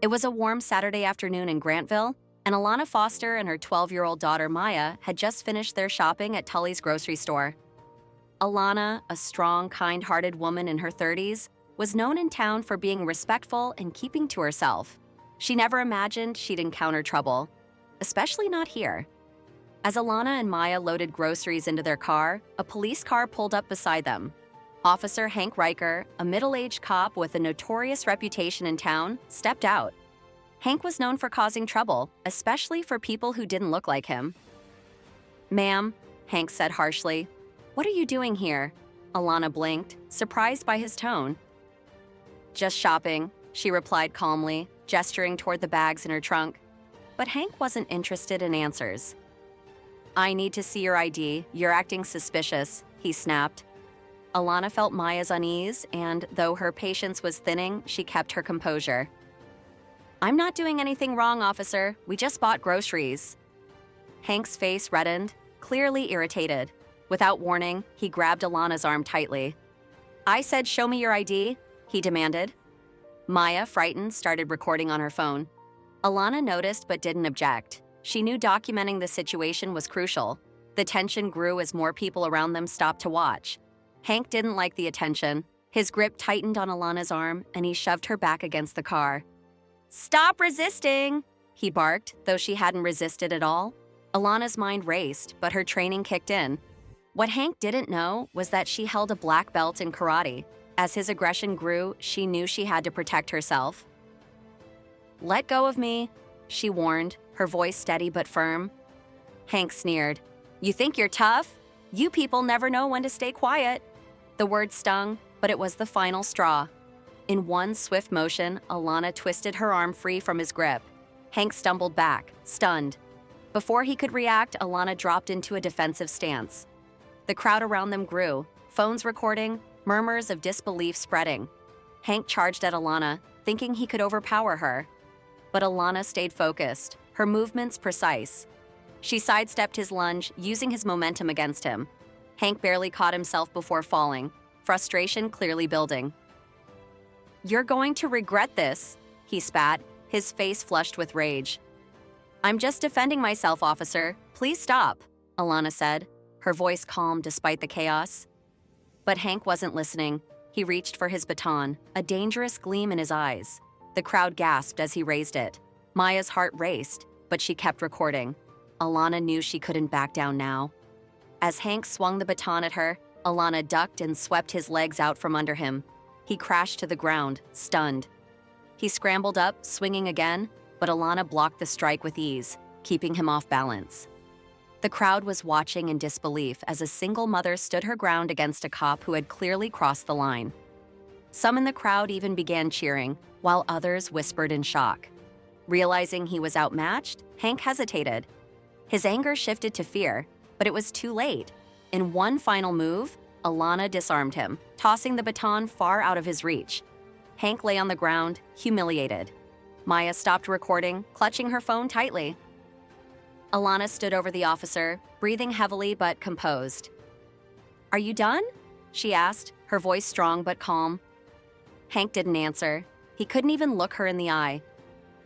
It was a warm Saturday afternoon in Grantville, and Alana Foster and her 12-year-old daughter Maya had just finished their shopping at Tully's grocery store. Alana, a strong, kind-hearted woman in her 30s, was known in town for being respectful and keeping to herself. She never imagined she'd encounter trouble, especially not here. As Alana and Maya loaded groceries into their car, a police car pulled up beside them. Officer Hank Riker, a middle-aged cop with a notorious reputation in town, stepped out. Hank was known for causing trouble, especially for people who didn't look like him. "Ma'am," Hank said harshly, "what are you doing here?" Alana blinked, surprised by his tone. "Just shopping," she replied calmly, gesturing toward the bags in her trunk. But Hank wasn't interested in answers. "I need to see your ID. You're acting suspicious," he snapped. Alana felt Maya's unease, and though her patience was thinning, she kept her composure. "I'm not doing anything wrong, officer. We just bought groceries." Hank's face reddened, clearly irritated. Without warning, he grabbed Alana's arm tightly. "I said show me your ID," he demanded. Maya, frightened, started recording on her phone. Alana noticed but didn't object. She knew documenting the situation was crucial. The tension grew as more people around them stopped to watch. Hank didn't like the attention. His grip tightened on Alana's arm, and he shoved her back against the car. "Stop resisting!" he barked, though she hadn't resisted at all. Alana's mind raced, but her training kicked in. What Hank didn't know was that she held a black belt in karate. As his aggression grew, she knew she had to protect herself. "Let go of me," she warned, her voice steady but firm. Hank sneered. "You think you're tough? You people never know when to stay quiet." The word stung, but it was the final straw. In one swift motion, Alana twisted her arm free from his grip. Hank stumbled back, stunned. Before he could react, Alana dropped into a defensive stance. The crowd around them grew, phones recording, murmurs of disbelief spreading. Hank charged at Alana, thinking he could overpower her. But Alana stayed focused, her movements precise. She sidestepped his lunge, using his momentum against him. Hank barely caught himself before falling, frustration clearly building. "You're going to regret this," he spat, his face flushed with rage. "I'm just defending myself, officer. Please stop," Alana said, her voice calm despite the chaos. But Hank wasn't listening. He reached for his baton, a dangerous gleam in his eyes. The crowd gasped as he raised it. Maya's heart raced, but she kept recording. Alana knew she couldn't back down now. As Hank swung the baton at her, Alana ducked and swept his legs out from under him. He crashed to the ground, stunned. He scrambled up, swinging again, but Alana blocked the strike with ease, keeping him off balance. The crowd was watching in disbelief as a single mother stood her ground against a cop who had clearly crossed the line. Some in the crowd even began cheering, while others whispered in shock. Realizing he was outmatched, Hank hesitated. His anger shifted to fear, but it was too late. In one final move, Alana disarmed him, tossing the baton far out of his reach. Hank lay on the ground, humiliated. Maya stopped recording, clutching her phone tightly. Alana stood over the officer, breathing heavily but composed. "Are you done?" she asked, her voice strong but calm. Hank didn't answer. He couldn't even look her in the eye.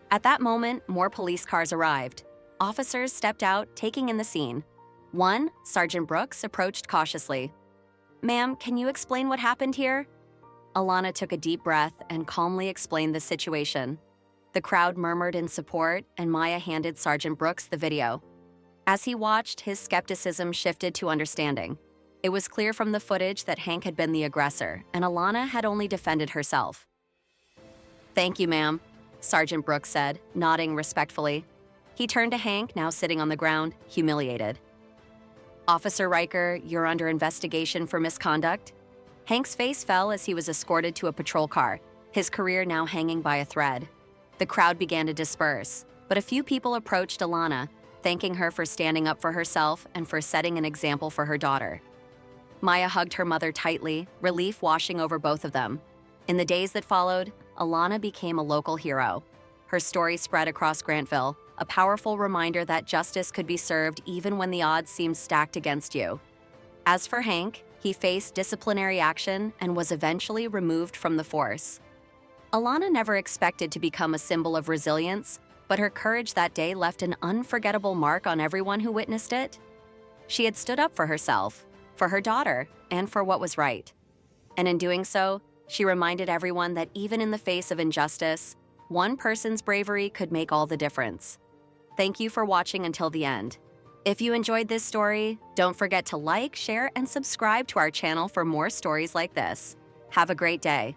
At that moment, more police cars arrived. Officers stepped out, taking in the scene. One, Sergeant Brooks, approached cautiously. "Ma'am, can you explain what happened here?" Alana took a deep breath and calmly explained the situation. The crowd murmured in support, and Maya handed Sergeant Brooks the video. As he watched, his skepticism shifted to understanding. It was clear from the footage that Hank had been the aggressor, and Alana had only defended herself. "Thank you, ma'am," Sergeant Brooks said, nodding respectfully. He turned to Hank, now sitting on the ground, humiliated. "Officer Riker, you're under investigation for misconduct." Hank's face fell as he was escorted to a patrol car, his career now hanging by a thread. The crowd began to disperse, but a few people approached Alana, thanking her for standing up for herself and for setting an example for her daughter. Maya hugged her mother tightly, relief washing over both of them. In the days that followed, Alana became a local hero. Her story spread across Grantville, a powerful reminder that justice could be served even when the odds seemed stacked against you. As for Hank, he faced disciplinary action and was eventually removed from the force. Alana never expected to become a symbol of resilience, but her courage that day left an unforgettable mark on everyone who witnessed it. She had stood up for herself, for her daughter, and for what was right. And in doing so, she reminded everyone that even in the face of injustice, one person's bravery could make all the difference. Thank you for watching until the end. If you enjoyed this story, don't forget to like, share, and subscribe to our channel for more stories like this. Have a great day.